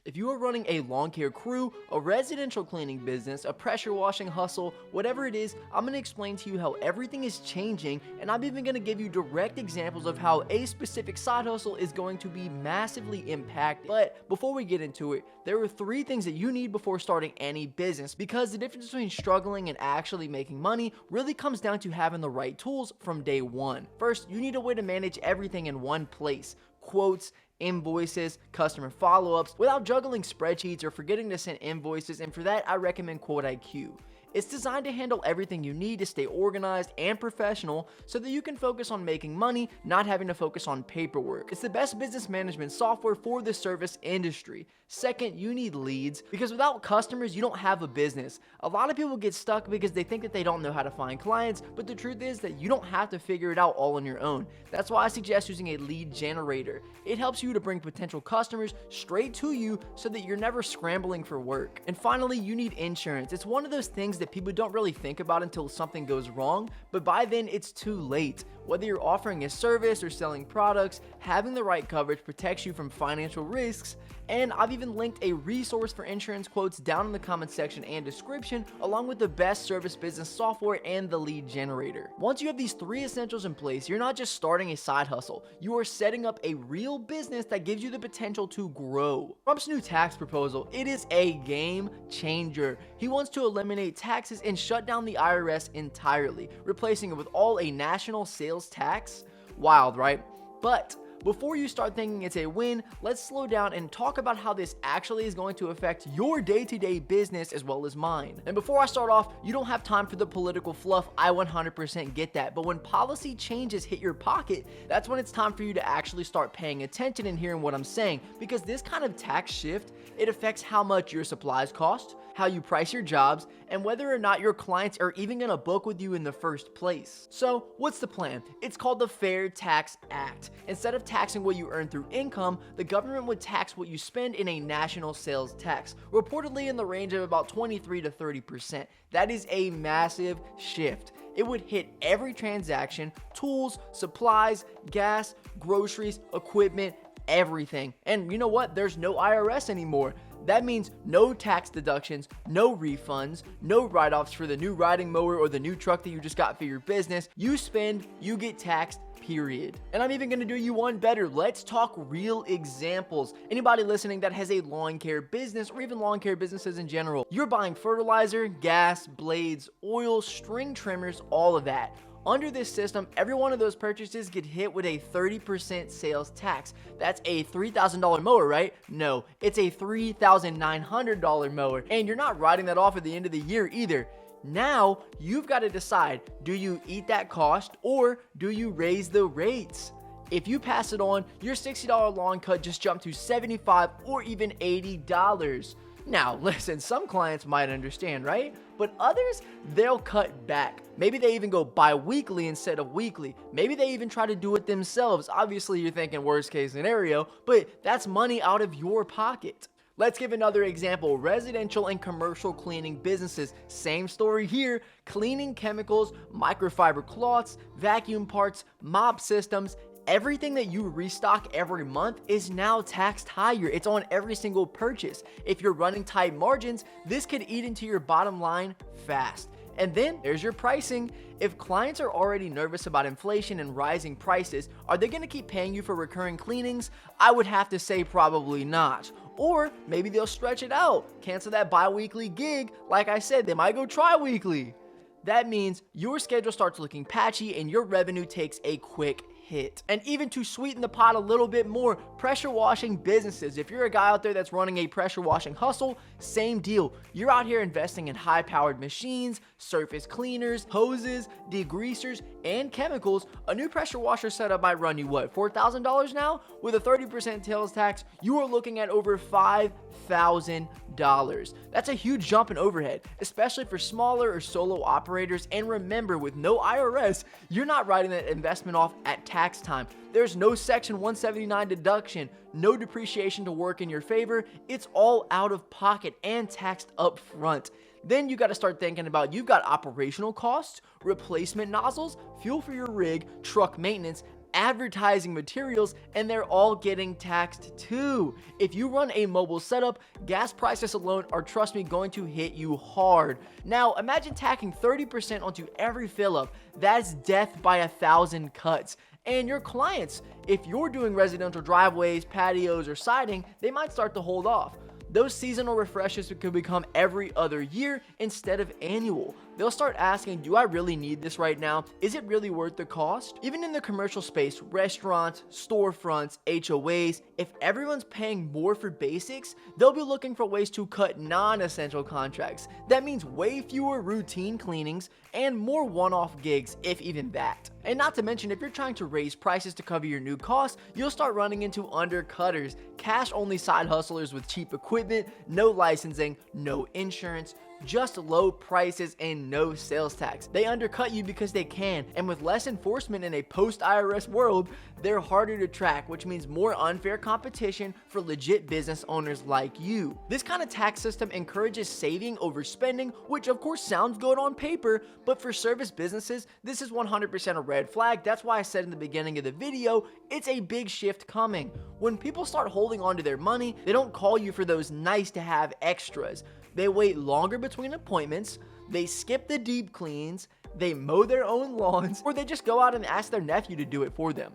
If you are running a lawn care crew, a residential cleaning business, a pressure washing hustle, whatever it is, I'm going to explain to you how everything is changing, and I'm even going to give you direct examples of how a specific side hustle is going to be massively impacted. But before we get into it, there are 3 things that you need before starting any business, because the difference between struggling and actually making money really comes down to having the right tools from day one. First, you need a way to manage everything in one place: quotes, invoices, customer follow-ups, without juggling spreadsheets or forgetting to send invoices, and for that I recommend Quote IQ. It's designed to handle everything you need to stay organized and professional so that you can focus on making money, not having to focus on paperwork. It's the best business management software for the service industry. Second, you need leads, because without customers, you don't have a business. A lot of people get stuck because they think that they don't know how to find clients, but the truth is that you don't have to figure it out all on your own. That's why I suggest using a lead generator. It helps you to bring potential customers straight to you so that you're never scrambling for work. And finally, you need insurance. It's one of those things that people don't really think about until something goes wrong, but by then it's too late. Whether you're offering a service or selling products, having the right coverage protects you from financial risks. And I've even linked a resource for insurance quotes down in the comment section and description, along with the best service business software and the lead generator. Once you have these 3 essentials in place, you're not just starting a side hustle, you are setting up a real business that gives you the potential to grow. Trump's new tax proposal, it is a game changer. He wants to eliminate taxes and shut down the IRS entirely, replacing it with all a national sales tax. Wild, right? But before you start thinking it's a win, let's slow down and talk about how this actually is going to affect your day-to-day business as well as mine. And before I start off, you don't have time for the political fluff. I 100% get that. But when policy changes hit your pocket, that's when it's time for you to actually start paying attention and hearing what I'm saying, because this kind of tax shift, it affects how much your supplies cost, how you price your jobs, and whether or not your clients are even going to book with you in the first place. So what's the plan? It's called the Fair Tax Act. Instead of taxing what you earn through income, the government would tax what you spend in a national sales tax, reportedly in the range of about 23 to 30%. That is a massive shift. It would hit every transaction: tools, supplies, gas, groceries, equipment, everything. And you know what? There's no IRS anymore. That means no tax deductions, no refunds, no write-offs for the new riding mower or the new truck that you just got for your business. You spend, you get taxed, period. And I'm even going to do you one better. Let's talk real examples. Anybody listening that has a lawn care business, or even lawn care businesses in general, you're buying fertilizer, gas, blades, oil, string trimmers, all of that. Under this system, every one of those purchases get hit with a 30% sales tax. That's a $3,000 mower, right? No, it's a $3,900 mower. And you're not writing that off at the end of the year either. Now, you've got to decide, do you eat that cost or do you raise the rates? If you pass it on, your $60 lawn cut just jumped to $75 or even $80. Now, listen, some clients might understand, right? But others, they'll cut back. Maybe they even go bi-weekly instead of weekly. Maybe they even try to do it themselves. Obviously, you're thinking worst case scenario, but that's money out of your pocket. Let's give another example. Residential and commercial cleaning businesses. Same story here. Cleaning chemicals, microfiber cloths, vacuum parts, mop systems. Everything that you restock every month is now taxed higher. It's on every single purchase. If you're running tight margins, this could eat into your bottom line fast. And then there's your pricing. If clients are already nervous about inflation and rising prices, are they going to keep paying you for recurring cleanings? I would have to say probably not. Or maybe they'll stretch it out, cancel that bi-weekly gig. Like I said, they might go tri-weekly. That means your schedule starts looking patchy and your revenue takes a quick hit. And even to sweeten the pot a little bit more, pressure washing businesses. If you're a guy out there that's running a pressure washing hustle, same deal. You're out here investing in high powered machines, surface cleaners, hoses, degreasers, and chemicals. A new pressure washer setup might run you what, $4,000 now? With a 30% sales tax, you are looking at over $5,000. That's a huge jump in overhead, especially for smaller or solo operators. And remember, with no IRS, you're not writing that investment off at tax time. There's no Section 179 deduction, no depreciation to work in your favor. It's all out of pocket and taxed up front. Then you got to start thinking about, you've got operational costs, replacement nozzles, fuel for your rig, truck maintenance, advertising materials, and they're all getting taxed too. If you run a mobile setup, gas prices alone are, trust me, going to hit you hard. Now, imagine tacking 30% onto every fill up. That's death by 1,000 cuts. And your clients, if you're doing residential driveways, patios, or siding, they might start to hold off. Those seasonal refreshes could become every other year instead of annual. They'll start asking, do I really need this right now? Is it really worth the cost? Even in the commercial space, restaurants, storefronts, HOAs, if everyone's paying more for basics, they'll be looking for ways to cut non-essential contracts. That means way fewer routine cleanings and more one-off gigs, if even that. And not to mention, if you're trying to raise prices to cover your new costs, you'll start running into undercutters, cash-only side hustlers with cheap equipment, no licensing, no insurance, just low prices and no sales tax. They undercut you because they can, and with less enforcement in a post-IRS world, they're harder to track, which means more unfair competition for legit business owners like you. This kind of tax system encourages saving over spending, which of course sounds good on paper, but for service businesses, this is 100% a red flag. That's why I said in the beginning of the video, it's a big shift coming. When people start holding on to their money, they don't call you for those nice to have extras. They wait longer between appointments, they skip the deep cleans, they mow their own lawns, or they just go out and ask their nephew to do it for them.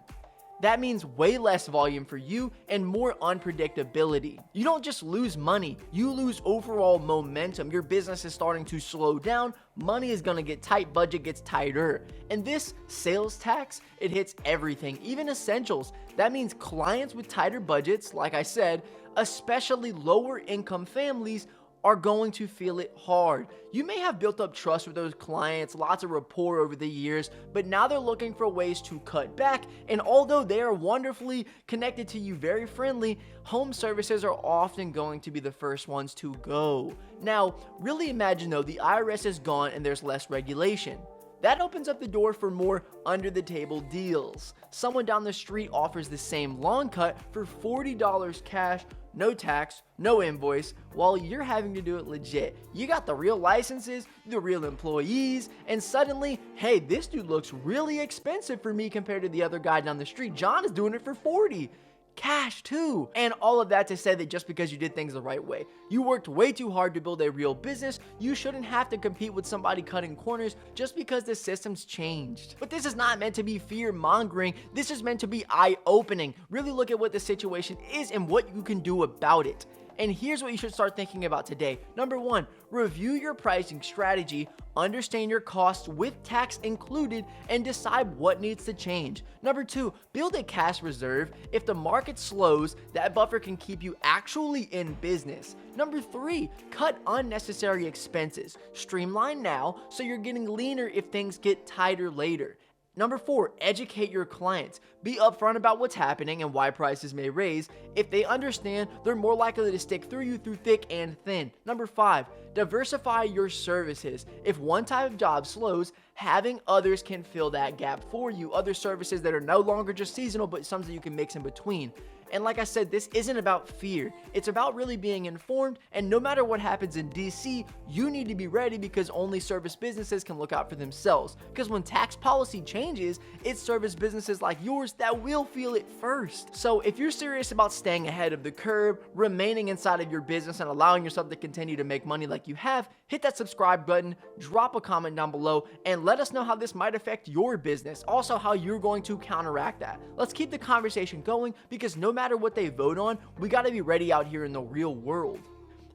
That means way less volume for you and more unpredictability. You don't just lose money, you lose overall momentum. Your business is starting to slow down, money is gonna get tight, budget gets tighter. And this sales tax, it hits everything, even essentials. That means clients with tighter budgets, like I said, especially lower income families, are going to feel it hard. You may have built up trust with those clients, lots of rapport over the years, but now they're looking for ways to cut back, and although they are wonderfully connected to you, very friendly, home services are often going to be the first ones to go. Now, really imagine though, the IRS is gone and there's less regulation. That opens up the door for more under-the-table deals. Someone down the street offers the same lawn cut for $40 cash, no tax, no invoice, while you're having to do it legit. You got the real licenses, the real employees, and suddenly, hey, this dude looks really expensive for me compared to the other guy down the street. John is doing it for 40. Cash too. And all of that to say that just because you did things the right way, you worked way too hard to build a real business, you shouldn't have to compete with somebody cutting corners just because the system's changed. But this is not meant to be fear-mongering, this is meant to be eye-opening. Really look at what the situation is and what you can do about it. And here's what you should start thinking about today. Number 1, review your pricing strategy, understand your costs with tax included, and decide what needs to change. Number 2, build a cash reserve. If the market slows, that buffer can keep you actually in business. Number 3, cut unnecessary expenses. Streamline now so you're getting leaner if things get tighter later. Number 4, educate your clients. Be upfront about what's happening and why prices may raise. If they understand, they're more likely to stick through you through thick and thin. Number 5, diversify your services. If one type of job slows, having others can fill that gap for you. Other services that are no longer just seasonal, but some that you can mix in between. And like I said, this isn't about fear. It's about really being informed, and no matter what happens in DC, you need to be ready because only service businesses can look out for themselves. Because when tax policy changes, it's service businesses like yours that will feel it first. So if you're serious about staying ahead of the curve, remaining inside of your business, and allowing yourself to continue to make money like you have, hit that subscribe button, drop a comment down below, and let us know how this might affect your business. Also, how you're going to counteract that. Let's keep the conversation going because no matter what they vote on, we got to be ready out here in the real world.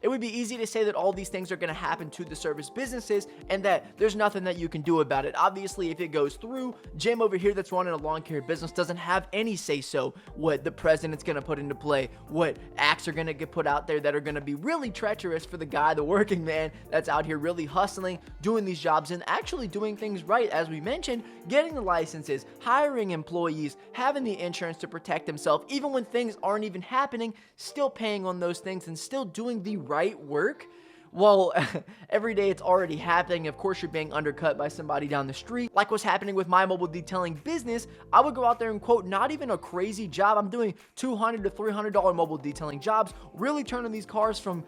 It would be easy to say that all these things are going to happen to the service businesses and that there's nothing that you can do about it. Obviously, if it goes through, Jim over here that's running a lawn care business doesn't have any say-so what the president's going to put into play, what acts are going to get put out there that are going to be really treacherous for the guy, the working man that's out here really hustling, doing these jobs and actually doing things right, as we mentioned, getting the licenses, hiring employees, having the insurance to protect himself, even when things aren't even happening, still paying on those things and still doing the right work. Well, every day it's already happening. Of course, you're being undercut by somebody down the street. Like what's happening with my mobile detailing business, I would go out there and quote, not even a crazy job. I'm doing $200 to $300 mobile detailing jobs, really turning these cars from,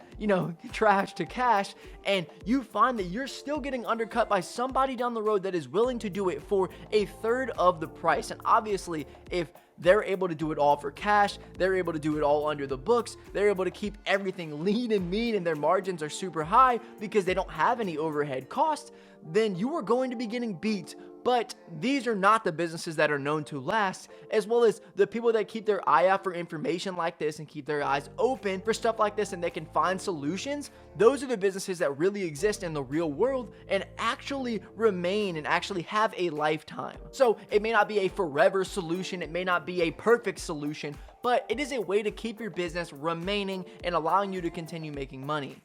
trash to cash. And you find that you're still getting undercut by somebody down the road that is willing to do it for a third of the price. And obviously, if they're able to do it all for cash, they're able to do it all under the books, they're able to keep everything lean and mean, and their margins are super high because they don't have any overhead costs, then you are going to be getting beat. But these are not the businesses that are known to last, as well as the people that keep their eye out for information like this and keep their eyes open for stuff like this, and they can find solutions. Those are the businesses that really exist in the real world and actually remain and actually have a lifetime. So it may not be a forever solution, it may not be a perfect solution, but it is a way to keep your business remaining and allowing you to continue making money.